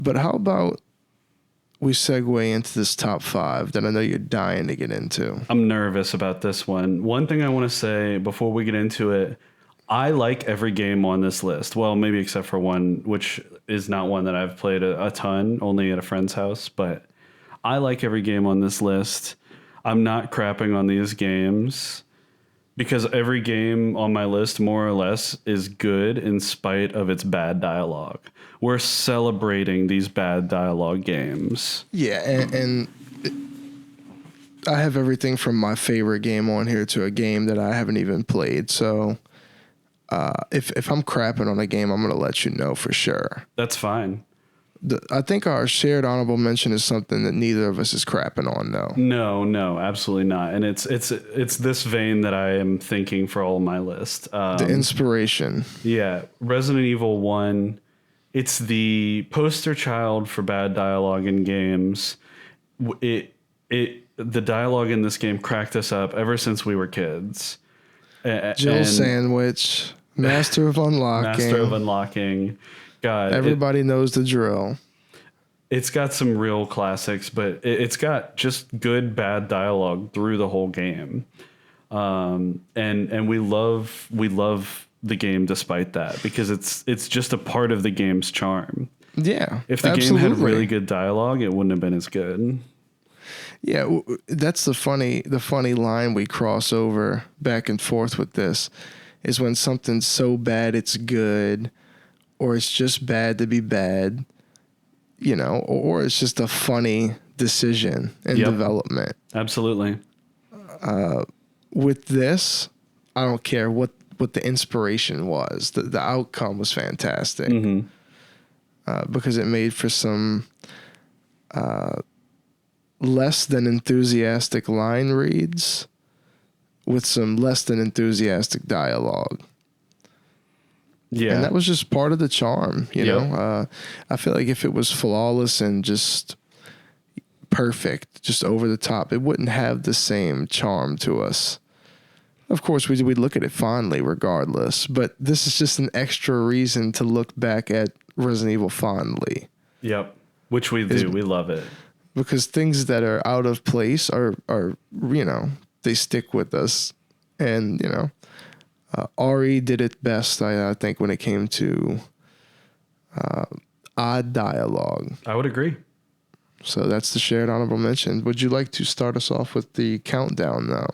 But how about we segue into this top 5 that I know you're dying to get into? I'm nervous about this one. One thing I want to say before we get into it, I like every game on this list. Well, maybe except for one, which is not one that I've played a ton, only at a friend's house. But I like every game on this list. I'm not crapping on these games because every game on my list, more or less, is good in spite of its bad dialogue. We're celebrating these bad dialogue games. Yeah, and I have everything from my favorite game on here to a game that I haven't even played. So if I'm crapping on a game, I'm going to let you know for sure. That's fine. I think our shared honorable mention is something that neither of us is crapping on, though. No, absolutely not. And it's this vein that I am thinking for all my list. The inspiration. Yeah, Resident Evil 1. It's the poster child for bad dialogue in games. The dialogue in this game cracked us up ever since we were kids. Jill Sandwich, Master of Unlocking. God, everybody knows the drill. It's got some real classics, but it's got just good, bad dialogue through the whole game. And we love the game despite that, because it's just a part of the game's charm. Yeah. If the game had really good dialogue, it wouldn't have been as good. Yeah, that's the funny line we cross over back and forth with this, is when something's so bad it's good, or it's just bad to be bad, you know, or it's just a funny decision in development. Absolutely. With this, I don't care what the inspiration was. The outcome was fantastic. Mm-hmm. Because it made for some less than enthusiastic line reads with some less than enthusiastic dialogue. Yeah. And that was just part of the charm, you know? I feel like if it was flawless and just perfect, just over the top, it wouldn't have the same charm to us. Of course, we'd look at it fondly regardless, but this is just an extra reason to look back at Resident Evil fondly. Yep, which we do. We love it. Because things that are out of place are you know, they stick with us. And, you know, RE did it best, I think, when it came to odd dialogue. I would agree. So that's the shared honorable mention. Would you like to start us off with the countdown now?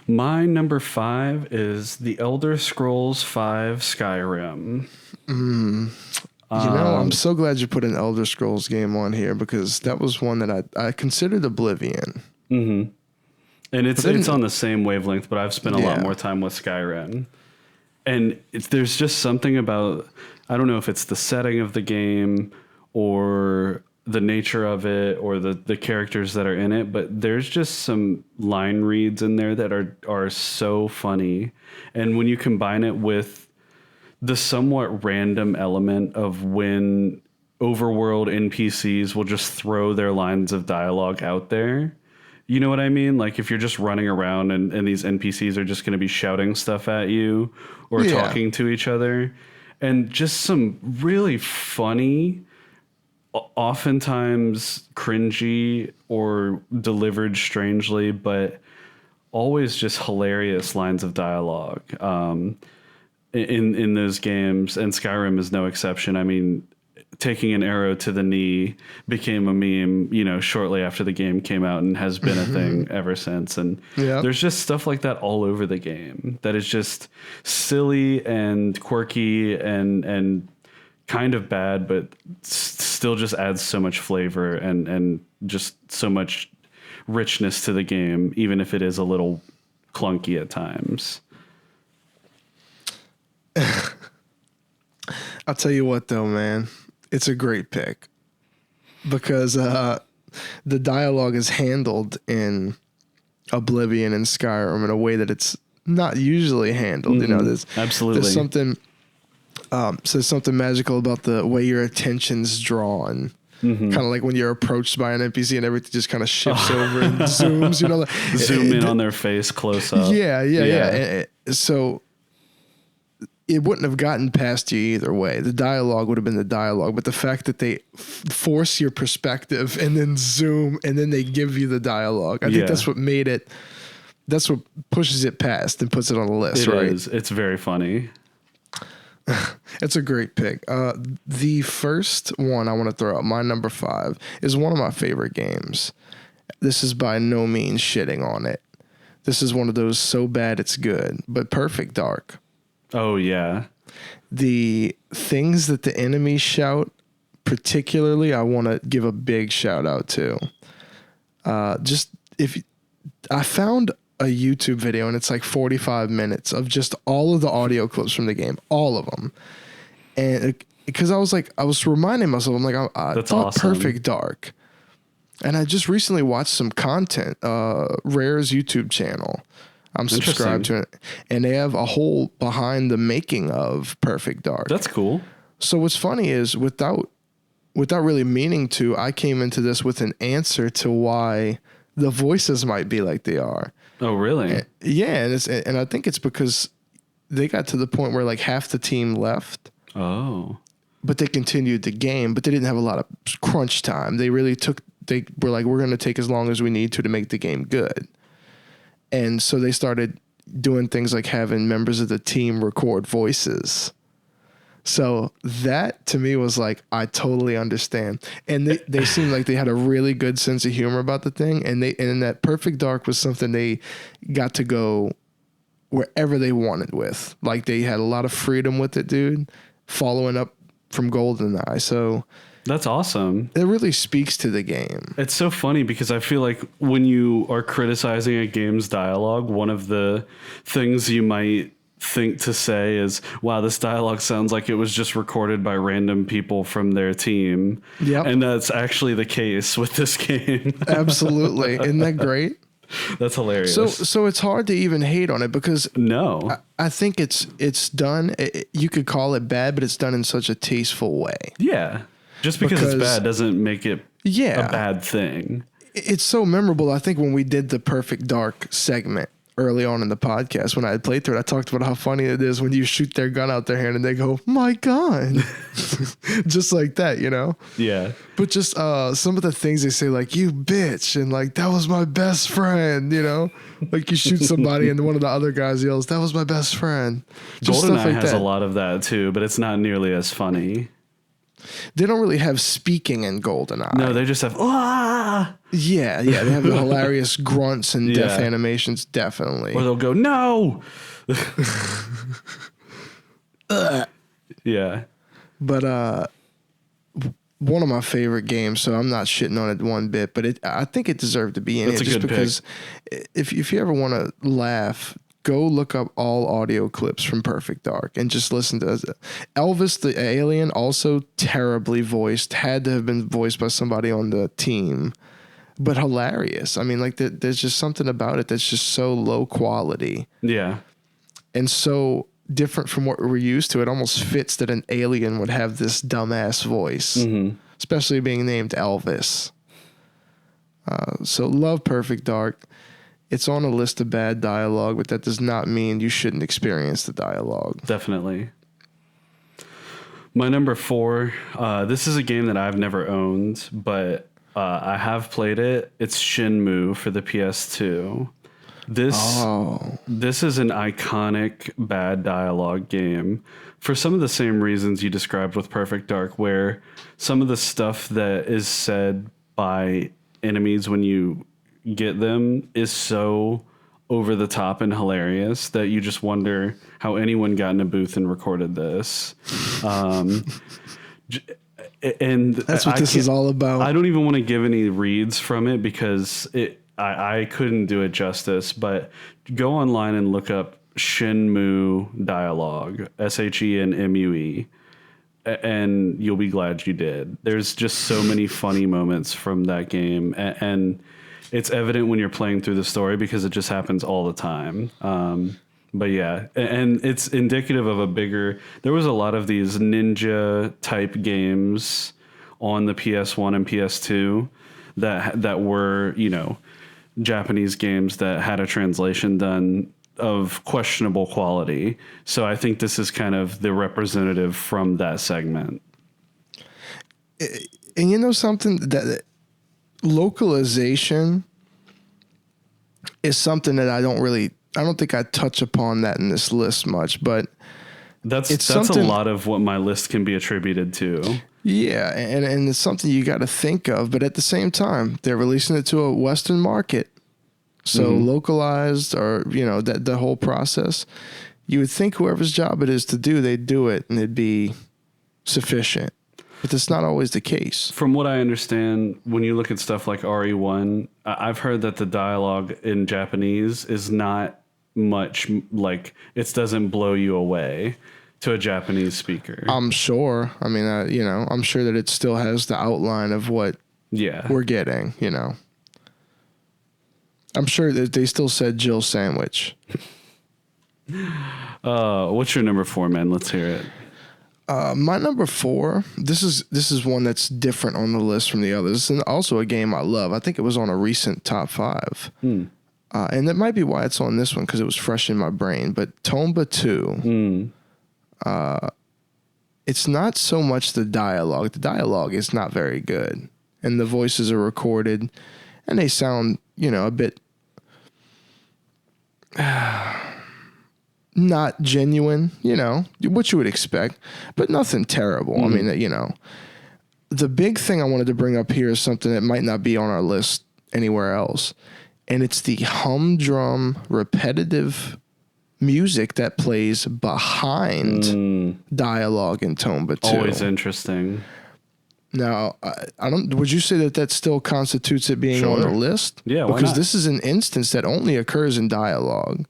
My number 5 is The Elder Scrolls V Skyrim. You know, I'm so glad you put an Elder Scrolls game on here, because that was one that I considered Oblivion. Mm-hmm. And it's on the same wavelength, but I've spent a lot more time with Skyrim. And there's just something about, I don't know if it's the setting of the game or the nature of it or the characters that are in it, but there's just some line reads in there that are so funny. And when you combine it with the somewhat random element of when overworld NPCs will just throw their lines of dialogue out there. You know what I mean? Like if you're just running around and these NPCs are just going to be shouting stuff at you or talking to each other. And just some really funny, oftentimes cringy or delivered strangely, but always just hilarious lines of dialogue. In those games, and Skyrim is no exception. I mean, taking an arrow to the knee became a meme, you know, shortly after the game came out, and has been a thing ever since. And there's just stuff like that all over the game that is just silly and quirky and kind of bad, but still just adds so much flavor and just so much richness to the game, even if it is a little clunky at times. I'll tell you what, though, man, it's a great pick, because the dialogue is handled in Oblivion and Skyrim in a way that it's not usually handled. Mm-hmm. You know, there's something magical about the way your attention's drawn. Mm-hmm. Kind of like when you're approached by an NPC and everything just kind of shifts over and zooms. You know, like, zoom in on their face close up. Yeah. So it wouldn't have gotten past you either way. The dialogue would have been the dialogue, but the fact that they force your perspective and then zoom and then they give you the dialogue, I think that's what made it. That's what pushes it past and puts it on the list, right? It is. It's very funny. It's a great pick. The first one I want to throw out, my number 5, is one of my favorite games. This is by no means shitting on it. This is one of those so bad it's good, but Perfect Dark. Oh, yeah. The things that the enemies shout, particularly, I want to give a big shout out to. I found a YouTube video and it's like 45 minutes of just all of the audio clips from the game, all of them. And because I was reminding myself, I'm like, I That's thought awesome. Perfect Dark. And I just recently watched some content, Rare's YouTube channel. I'm subscribed to it. And they have a whole behind the making of Perfect Dark. That's cool. So what's funny is without really meaning to, I came into this with an answer to why the voices might be like they are. Oh, really? Yeah, and I think it's because they got to the point where like half the team left. Oh. But they continued the game, but they didn't have a lot of crunch time. They were like, we're going to take as long as we need to make the game good. And so they started doing things like having members of the team record voices. So that to me was like, I totally understand. And they seemed like they had a really good sense of humor about the thing. And in that Perfect Dark was something they got to go wherever they wanted with. Like they had a lot of freedom with it, dude, following up from GoldenEye. So that's awesome. It really speaks to the game. It's so funny because I feel like when you are criticizing a game's dialogue, one of the things you might think to say is, wow, this dialogue sounds like it was just recorded by random people from their team. Yep. And that's actually the case with this game. Absolutely. Isn't that great? That's hilarious. So it's hard to even hate on it because I think it's done. You could call it bad, but it's done in such a tasteful way. Yeah. Just because it's bad doesn't make it a bad thing. It's so memorable. I think when we did the Perfect Dark segment early on in the podcast, when I had played through it, I talked about how funny it is when you shoot their gun out their hand and they go, my gun. Just like that, you know? Yeah. But just some of the things they say, like, you bitch, and like, that was my best friend, you know? Like you shoot somebody and one of the other guys yells, that was my best friend. Just GoldenEye like has a lot of that too, but it's not nearly as funny. They don't really have speaking in GoldenEye. No, they just have Yeah, they have the hilarious grunts and death animations, definitely. Or they'll go, no. Yeah. But one of my favorite games, so I'm not shitting on it one bit, but I think it deserved to be in it just because if you ever want to laugh, go look up all audio clips from Perfect Dark and just listen to it. Elvis the alien, also terribly voiced, had to have been voiced by somebody on the team, but hilarious. I mean, like there's just something about it that's just so low quality. Yeah. And so different from what we're used to. It almost fits that an alien would have this dumbass voice, especially being named Elvis. So love Perfect Dark. It's on a list of bad dialogue, but that does not mean you shouldn't experience the dialogue. Definitely. My number 4, this is a game that I've never owned, but I have played it. It's Shenmue for the PS2. This is an iconic bad dialogue game for some of the same reasons you described with Perfect Dark, where some of the stuff that is said by enemies when you get them is so over the top and hilarious that you just wonder how anyone got in a booth and recorded this. And that's what this is all about. I don't even want to give any reads from it because I couldn't do it justice, but go online and look up Shenmue dialogue, SHENMUE, and you'll be glad you did. There's just so many funny moments from that game, and it's evident when you're playing through the story because it just happens all the time. But yeah, and it's indicative of there was a lot of these ninja type games on the PS1 and PS2 that were, Japanese games that had a translation done questionable quality. So I think this is kind of the representative from that segment. And you know something, that localization is something that I don't think I touch upon that in this list much, but that's a lot of what my list can be attributed to. Yeah, and it's something you got to think of, but at the same time, they're releasing it to a Western market. So localized, or, you know, that the whole process, you would think whoever's job it is to do, they'd do it and it'd be sufficient. But that's not always the case. From what I understand, when you look at stuff like RE1, I've heard that the dialogue in Japanese is not much, like, it doesn't blow you away to a Japanese speaker. I'm sure. I mean, you know, I'm sure that it still has the outline of what we're getting, you know. I'm sure that they still said Jill sandwich. What's your number 4, man? Let's hear it. My number 4, this is one that's different on the list from the others, and also a game I love. I think it was on a recent top 5. And that might be why it's on this one, because it was fresh in my brain. But Tomba Ii, it's not so much the dialogue. The dialogue is not very good, and the voices are recorded, and they sound, you know, a bit not genuine, you know, what you would expect, but nothing terrible. I mean, you know, the big thing I wanted to bring up here is something that might not be on our list anywhere else, and it's the humdrum, repetitive music that plays behind dialogue in Tomba Ii. Always interesting. Now, I don't. Would you say that still constitutes it being on the list? Yeah, why because not? This is an instance that only occurs in dialogue.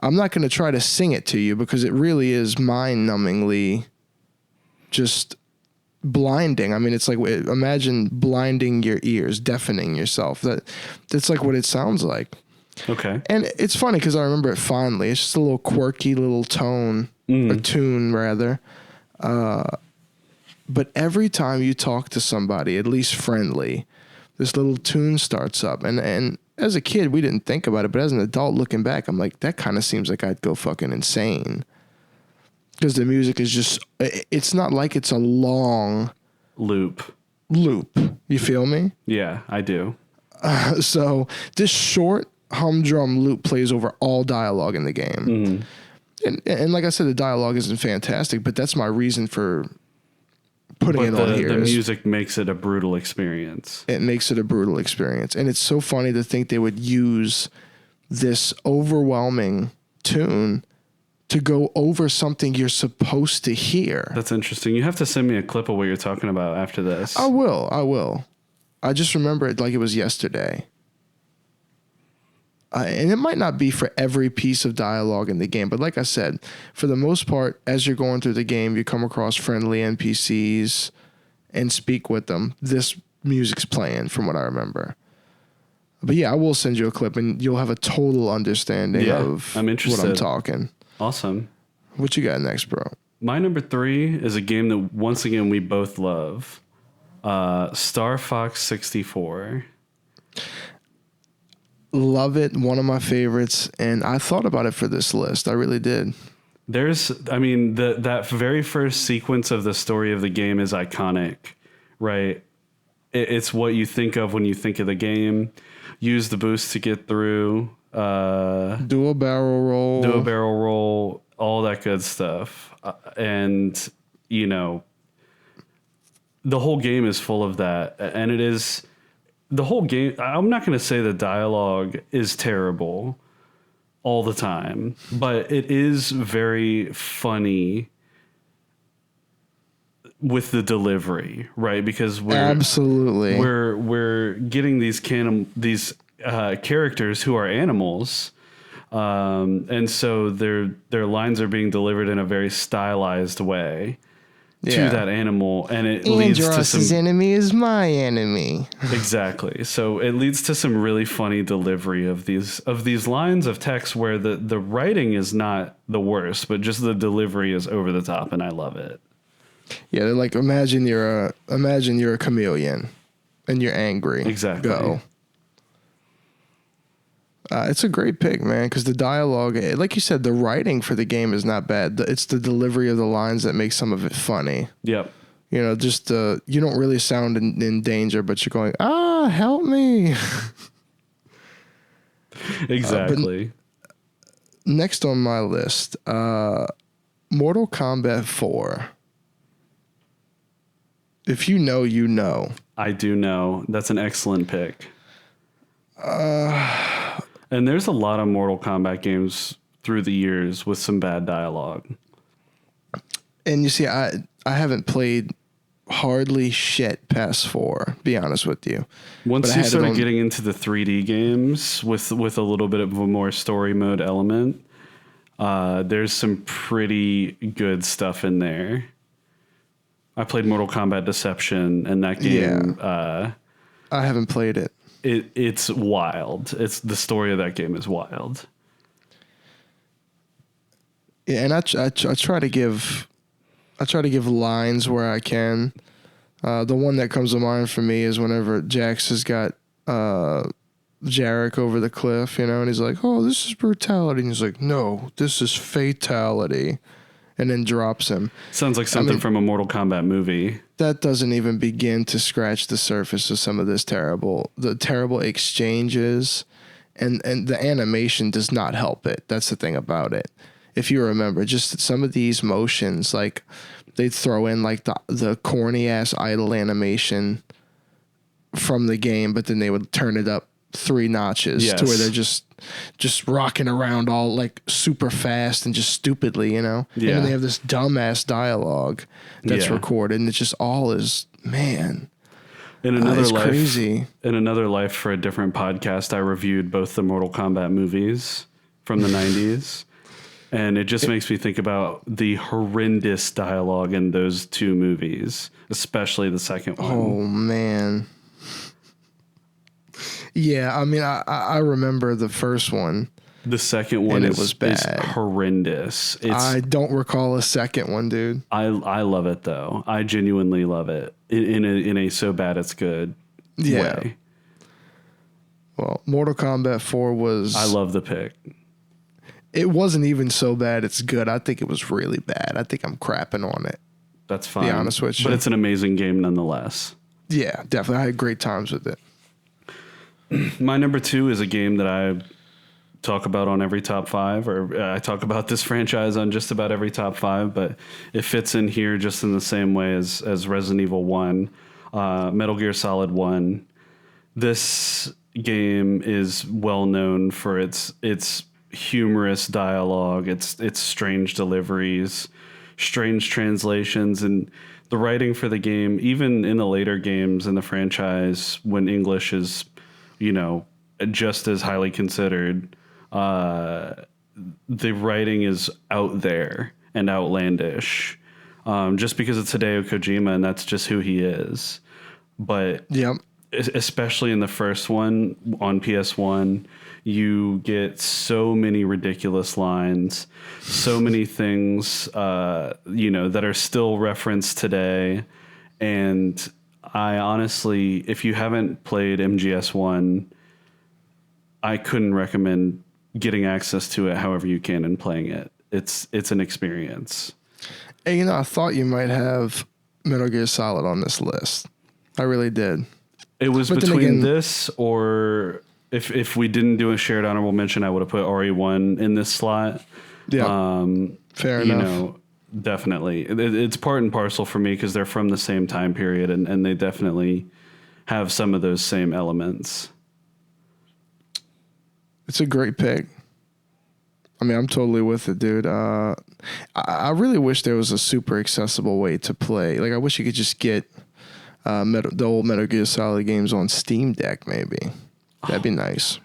I'm not going to try to sing it to you because it really is mind-numbingly just blinding. I mean, it's like, imagine blinding your ears, deafening yourself. That's like what it sounds like. Okay. And it's funny because I remember it fondly. It's just a little quirky little tone, or tune rather. But every time you talk to somebody, at least friendly, this little tune starts up. And as a kid, we didn't think about it. But as an adult looking back, I'm like, that kind of seems like I'd go fucking insane. Because the music is just, it's not like it's a long loop. You feel me? Yeah, I do. So this short humdrum loop plays over all dialogue in the game. And like I said, the dialogue isn't fantastic, but that's my reason for putting it on here. The music makes it a brutal experience. It makes it a brutal experience. And it's so funny to think they would use this overwhelming tune to go over something you're supposed to hear. That's interesting. You have to send me a clip of what you're talking about after this. I will. I just remember it like it was yesterday. And it might not be for every piece of dialogue in the game, but like I said, for the most part, as you're going through the game, you come across friendly NPCs and speak with them. This music's playing from what I remember. But yeah, I will send you a clip and you'll have a total understanding of I'm interested. what I'm talking. Awesome. What you got next, bro? My number 3 is a game that, once again, we both love. Star Fox 64. Love it. One of my favorites. And I thought about it for this list. I really did. That very first sequence of the story of the game is iconic, right? It's what you think of when you think of the game. Use the boost to get through. Do a barrel roll. All that good stuff. And, you know, the whole game is full of that. And it is... The whole game, I'm not going to say the dialogue is terrible all the time, but it is very funny with the delivery, right? Because we're getting these characters who are animals, and so their lines are being delivered in a very stylized way. To that animal, and it leads to some... Andross's enemy is my enemy. Exactly. So it leads to some really funny delivery of these lines of text where the writing is not the worst, but just the delivery is over the top, and I love it. Yeah, they're like, imagine you're a chameleon and you're angry. Exactly. Go. It's a great pick, man, because the dialogue, like you said, the writing for the game is not bad. It's the delivery of the lines that makes some of it funny. Yep. You know, just you don't really sound in danger, but you're going, help me. Exactly. Next on my list, Mortal Kombat 4. If you know, you know. I do know. That's an excellent pick. And there's a lot of Mortal Kombat games through the years with some bad dialogue. And you see, I haven't played hardly shit past 4, be honest with you. Once you started getting into the 3D games with a little bit of a more story mode element, there's some pretty good stuff in there. I played Mortal Kombat Deception, and that game... I haven't played it. It's wild. The story of that game is wild. Yeah, and I try to give lines where I can. The one that comes to mind for me is whenever Jax has got Jarek over the cliff, you know, and he's like, "Oh, this is brutality," and he's like, "No, this is fatality," and then drops him. Sounds like something from a Mortal Kombat movie. That doesn't even begin to scratch the surface of some of this terrible exchanges, and the animation does not help it. That's the thing about it. If you remember, just some of these motions, like they'd throw in like the corny ass idle animation from the game, but then they would turn it up 3 notches to where they're just rocking around all like super fast and just stupidly, you know? Yeah. And then they have this dumbass dialogue that's recorded, and it just all is, man. In another life, crazy. In another life for a different podcast, I reviewed both the Mortal Kombat movies from the 90s. And it just makes me think about the horrendous dialogue in those 2 movies, especially the second one. Oh, man. Yeah, I mean, I remember the first one. The second one was bad. Is horrendous. I don't recall a second one, dude. I love it, though. I genuinely love it in a so bad it's good way. Well, Mortal Kombat 4 was... I love the pick. It wasn't even so bad it's good. I think it was really bad. I think I'm crapping on it. That's fine. Be honest with you. But it's an amazing game nonetheless. Yeah, definitely. I had great times with it. My number 2 is a game that I talk about on every top 5, or I talk about this franchise on just about every top 5, but it fits in here just in the same way as Resident Evil 1, Metal Gear Solid 1. This game is well known for its humorous dialogue, its strange deliveries, strange translations, and the writing for the game, even in the later games in the franchise when English is, you know, just as highly considered, the writing is out there and outlandish, just because it's Hideo Kojima and that's just who he is. But especially in the first one on PS1, you get so many ridiculous lines, so many things, you know, that are still referenced today. And I honestly, if you haven't played MGS1, I couldn't recommend getting access to it however you can and playing it. It's an experience. Hey, you know, I thought you might have Metal Gear Solid on this list. I really did. It was between this or if we didn't do a shared honorable mention, I would have put RE1 in this slot. Yeah. Fair enough. You know, definitely. It's part and parcel for me because they're from the same time period and they definitely have some of those same elements. It's a great pick. I mean, I'm totally with it, dude. I really wish there was a super accessible way to play. Like, I wish you could just get the old Metal Gear Solid games on Steam Deck, maybe. That'd be nice.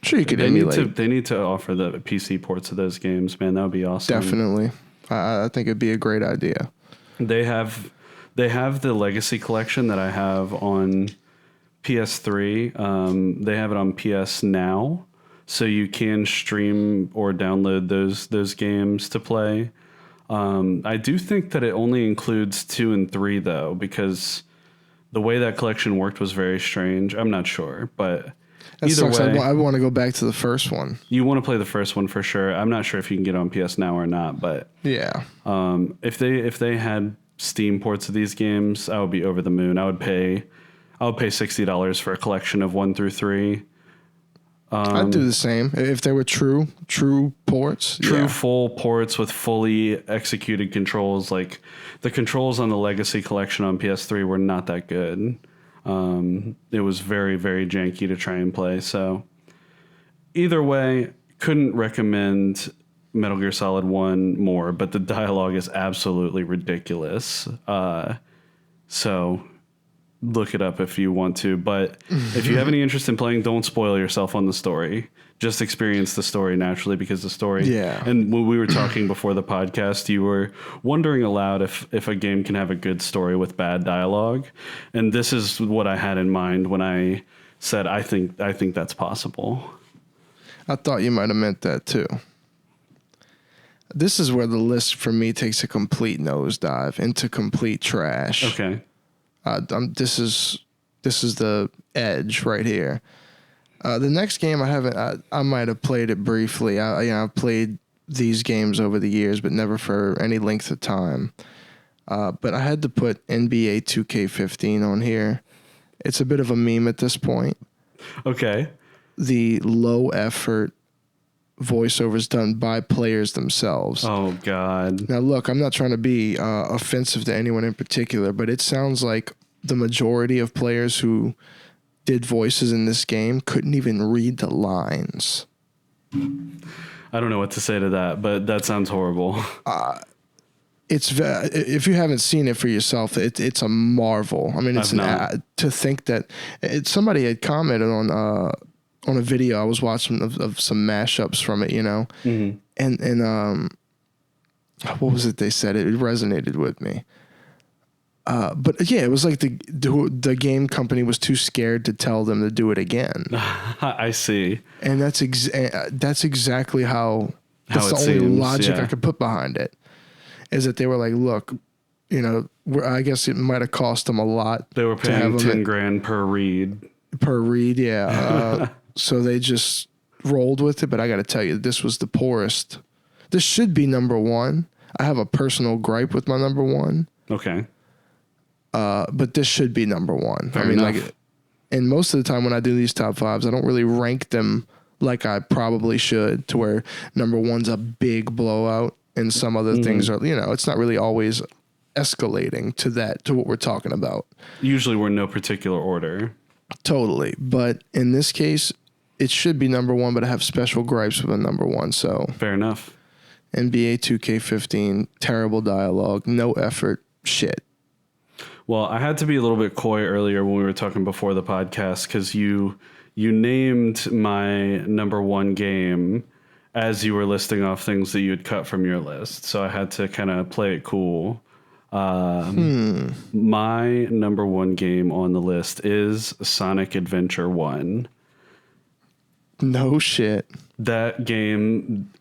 Sure, you could emulate. They need to offer the PC ports of those games, man. That would be awesome. Definitely. I think it'd be a great idea. They have the Legacy Collection that I have on PS3. They have it on PS Now. So you can stream or download those games to play. I do think that it only includes 2 and 3 though, because the way that collection worked was very strange. I'm not sure, but That sucks. Way, I want to go back to the first one. You want to play the first one for sure. I'm not sure if you can get on PS Now or not, but yeah. If they had Steam ports of these games, I would be over the moon. I would pay $60 for a collection of 1 through 3. I'd do the same if they were true ports. True full ports with fully executed controls. Like the controls on the Legacy Collection on PS3 were not that good. It was very, very janky to try and play. So either way, couldn't recommend Metal Gear Solid 1 more, but the dialogue is absolutely ridiculous. So look it up if you want to. But if you have any interest in playing, don't spoil yourself on the story. Just experience the story naturally, because the story... Yeah. And when we were talking before the podcast, you were wondering aloud if a game can have a good story with bad dialogue. And this is what I had in mind when I said I think that's possible. I thought you might have meant that too. This is where the list for me takes a complete nosedive into complete trash. Okay. This is the edge right here. The next game I might have played it briefly. I've played these games over the years, but never for any length of time. But I had to put NBA 2K15 on here. It's a bit of a meme at this point. Okay. The low effort voiceovers done by players themselves. Oh, God. Now, look, I'm not trying to be offensive to anyone in particular, but it sounds like the majority of players who did voices in this game couldn't even read the lines. I don't know what to say to that, but that sounds horrible. If you haven't seen it for yourself, it's a marvel. I mean, it's to think that somebody had commented on a video I was watching of some mashups from it, you know, mm-hmm. and what was it they said? It resonated with me. But yeah, it was like the game company was too scared to tell them to do it again. I see. And that's exactly how that's the only logic I could put behind it, is that they were like, look, you know, I guess it might have cost them a lot. They were paying $10,000 per read. Per read, yeah. So they just rolled with it. But I got to tell you, this was the poorest. This should be number one. I have a personal gripe with my number one. Okay. But this should be number one. Fair enough. Like, and most of the time when I do these top fives, I don't really rank them like I probably should, to where number one's a big blowout and some other things are, you know, it's not really always escalating to what we're talking about. Usually we're in no particular order. Totally. But in this case, it should be number one, but I have special gripes with a number one. So fair enough. NBA 2K15, terrible dialogue, no effort, shit. Well, I had to be a little bit coy earlier when we were talking before the podcast, because you named my number one game as you were listing off things that you had cut from your list. So I had to kind of play it cool. My number one game on the list is Sonic Adventure 1. No shit. That game,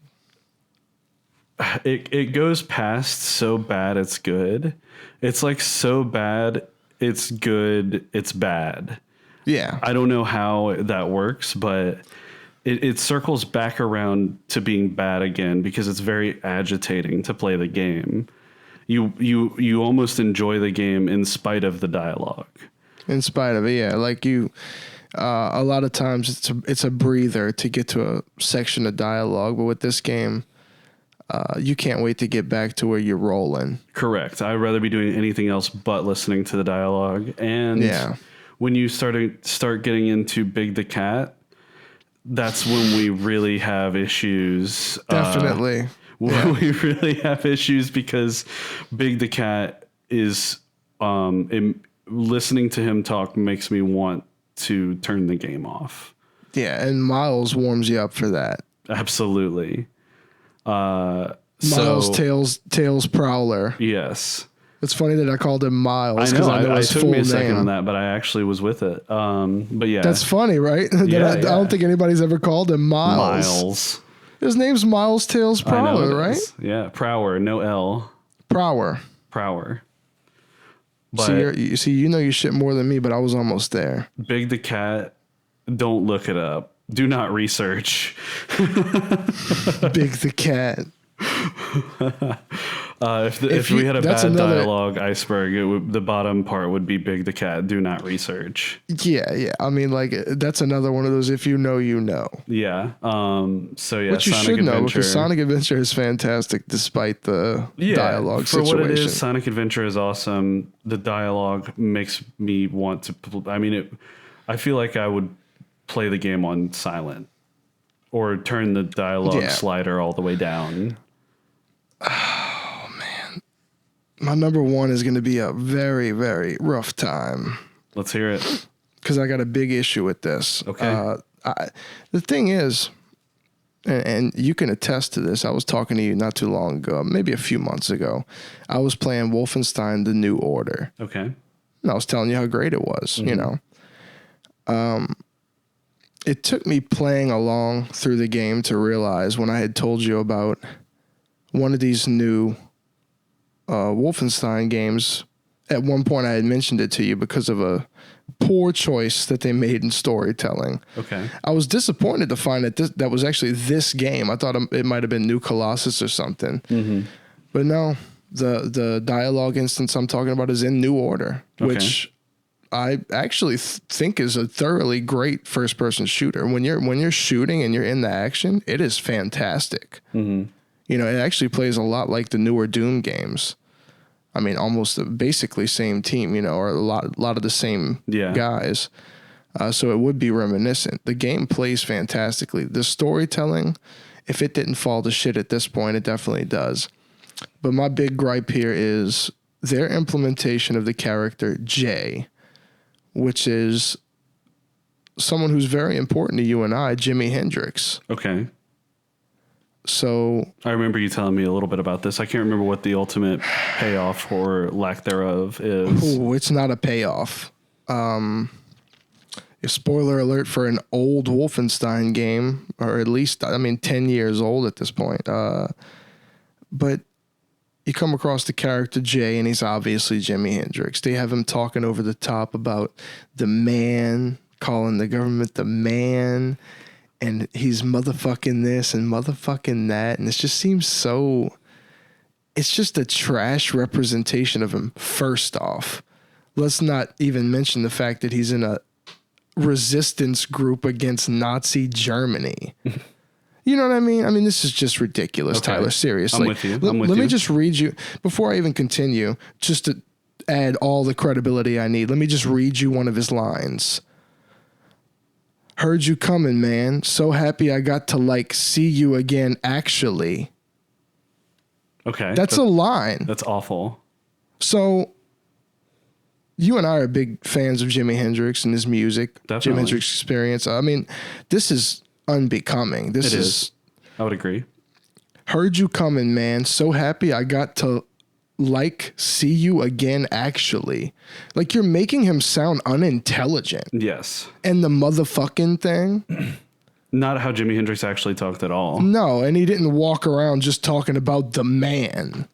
it goes past so bad it's good. It's like so bad it's good, it's bad. Yeah. I don't know how that works, but it circles back around to being bad again, because it's very agitating to play the game. You almost enjoy the game in spite of the dialogue. In spite of it, yeah. Like a lot of times it's a breather to get to a section of dialogue, but with this game, you can't wait to get back to where you're rolling. Correct. I'd rather be doing anything else but listening to the dialogue. And when you start getting into Big the Cat, that's when we really have issues. Definitely. We really have issues, because Big the Cat is listening to him talk makes me want to turn the game off. Yeah, and Miles warms you up for that. Absolutely. Miles Tails Prowler. Yes. It's funny that I called him Miles. I know it took me a second on that, but I actually was with it. But yeah. That's funny, right? I don't think anybody's ever called him Miles. Miles. His name's Miles Tails Prowler, right? Yeah, Prower, no L. Prower. But you know your shit more than me, but I was almost there. Big the Cat, Don't look it up. Do not research. Big the cat. If we had a bad dialogue iceberg, the bottom part would be Big the cat. Do not research. Yeah. I mean, like, that's another one of those. If you know, you know. Yeah. So yeah, which you should know, because Sonic Adventure is fantastic despite the dialogue situation. For what it is, Sonic Adventure is awesome. The dialogue makes me want to. I feel like I would play the game on silent or turn the dialogue slider all the way down. Oh, man. My number one is going to be a very, very rough time. Let's hear it. Because I got a big issue with this. Okay. The thing is, and you can attest to this, I was talking to you not too long ago, maybe a few months ago. I was playing Wolfenstein: The New Order. Okay. And I was telling you how great it was, you know. It took me playing along through the game to realize when I had told you about one of these new Wolfenstein games. At one point, I had mentioned it to you because of a poor choice that they made in storytelling. Okay. I was disappointed to find that that was actually this game. I thought it might have been New Colossus or something. Mm-hmm. But no, the dialogue instance I'm talking about is in New Order, which I actually think is a thoroughly great first-person shooter. When you're shooting and you're in the action, it is fantastic. Mm-hmm. You know, it actually plays a lot like the newer Doom games. I mean, almost basically same team, you know, or a lot of the same guys. So it would be reminiscent. The game plays fantastically. The storytelling, if it didn't fall to shit at this point, it definitely does. But my big gripe here is their implementation of the character Jay, which is someone who's very important to you and I, Jimi Hendrix. Okay. So I remember you telling me a little bit about this. I can't remember what the ultimate payoff or lack thereof is. Oh, it's not a payoff. Spoiler alert for an old Wolfenstein game, or at least, 10 years old at this point. But you come across the character Jay, and he's obviously Jimi Hendrix. They have him talking over the top about the man, calling the government the man, and he's motherfucking this and motherfucking that. And it just seems so... It's just a trash representation of him, first off. Let's not even mention the fact that he's in a resistance group against Nazi Germany. You know what I mean? I mean, this is just ridiculous, Tyler. Seriously. I'm with you. Let me just read you, before I even continue, just to add all the credibility I need, let me just read you one of his lines. Heard you coming, man. So happy I got to, see you again, actually. Okay. That's a line. That's awful. So, you and I are big fans of Jimi Hendrix and his music. Definitely. Jimi Hendrix experience. I mean, this is unbecoming. This is. I would agree. Heard you coming, man. So happy I got to see you again, actually. Like, you're making him sound unintelligent. Yes. And the motherfucking thing. Not how Jimi Hendrix actually talked at all. No, and he didn't walk around just talking about the man.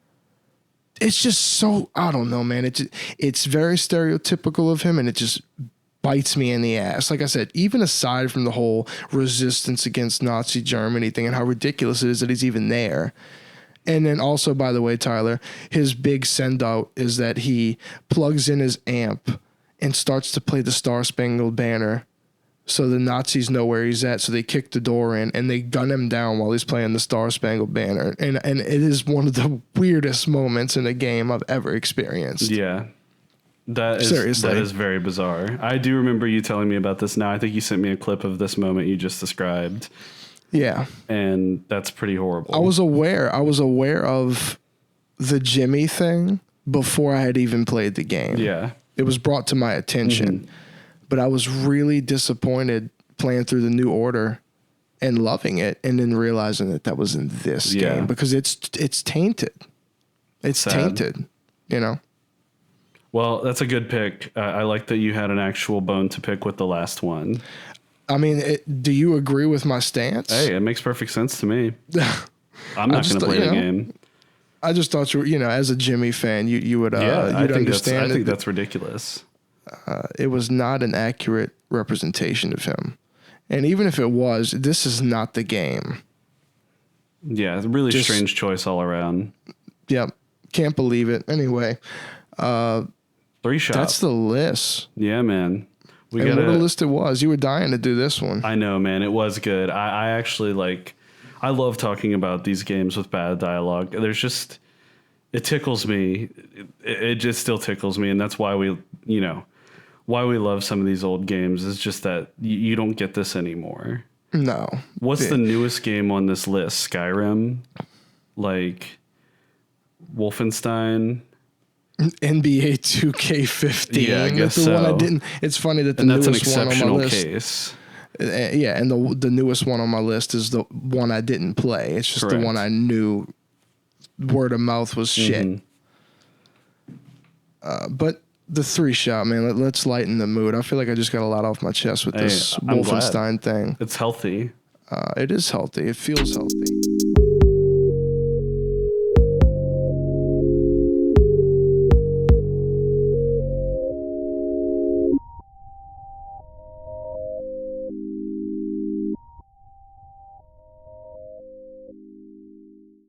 It's just so, I don't know, man. It's very stereotypical of him, and it just bites me in the ass. Like I said, even aside from the whole resistance against Nazi Germany thing and how ridiculous it is that he's even there. And then also, by the way, Tyler, his big send-out is that he plugs in his amp and starts to play the Star Spangled Banner so the Nazis know where he's at, so they kick the door in and they gun him down while he's playing the Star Spangled Banner. And it is one of the weirdest moments in a game I've ever experienced. Yeah. That is very bizarre. I do remember you telling me about this now. I think you sent me a clip of this moment you just described. Yeah. And that's pretty horrible. I was aware of the Jimmy thing before I had even played the game. Yeah. It was brought to my attention. Mm-hmm. But I was really disappointed playing through the New Order and loving it, and then realizing that was in this game because it's tainted. It's sad. Tainted, you know? Well, that's a good pick. I like that you had an actual bone to pick with the last one. I mean, do you agree with my stance? Hey, it makes perfect sense to me. I'm not going to play the game. I just thought as a Jimmy fan, you would you'd understand. I think that's ridiculous. It was not an accurate representation of him. And even if it was, this is not the game. Yeah, it's a really strange choice all around. Yep. Can't believe it. Anyway. 3 shots. That's the list. Yeah, man. What a list it was. You were dying to do this one. I know, man. It was good. I actually I love talking about these games with bad dialogue. There's just, it tickles me. It just still tickles me. And that's why we love some of these old games, is just that you don't get this anymore. No. What's the newest game on this list? Skyrim? Like Wolfenstein? NBA 2K15. Yeah, I guess the one so. I didn't. It's funny that the newest newest one on my list. Case. Yeah, and the newest one on my list is the one I didn't play. It's just the one I knew word of mouth was shit. But the 3 shot, man, let's lighten the mood. I feel like I just got a lot off my chest with this Wolfenstein thing. It's healthy. It is healthy. It feels healthy.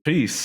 Peace.